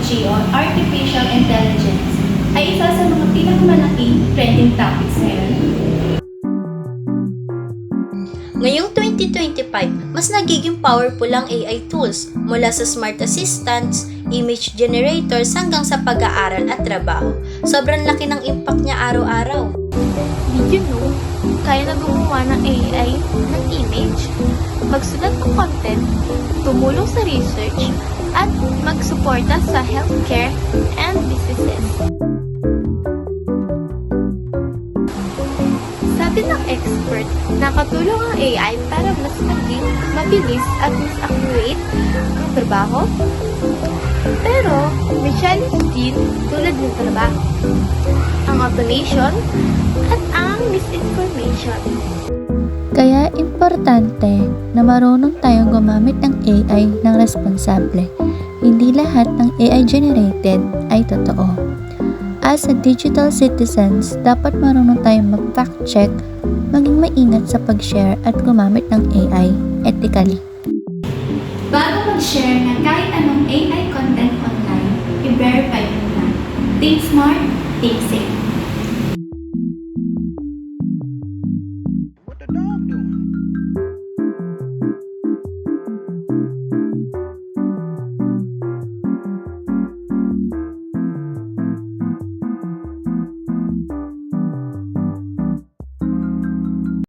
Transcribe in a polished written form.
technology o artificial intelligence ay isa sa mga pinakamalaking trending topics ngayon. Ngayong 2025, mas nagiging powerful ang AI tools mula sa smart assistants, image generators hanggang sa pag-aaral at trabaho. Sobrang laki ng impact niya araw-araw. Did you know, kaya na gumawa ng AI ng image, magsulat ng content, tumulong sa research, at magsuporta sa healthcare and businesses. Sabi ng expert, nakatulong ang AI para mas maging mabilis at mas accurate ang trabaho. Pero, may challenge din tulad ng trabaho, ang automation, at ang misinformation. Kaya importante na marunong tayong gumamit ng AI ng responsable. Hindi lahat ng AI generated ay totoo. As a digital citizens, dapat marunong tayong mag-fact check, maging maingat sa pag-share at gumamit ng AI ethically. Bago mag-share ng kahit anong AI content online, i-verify muna. Think smart, think safe.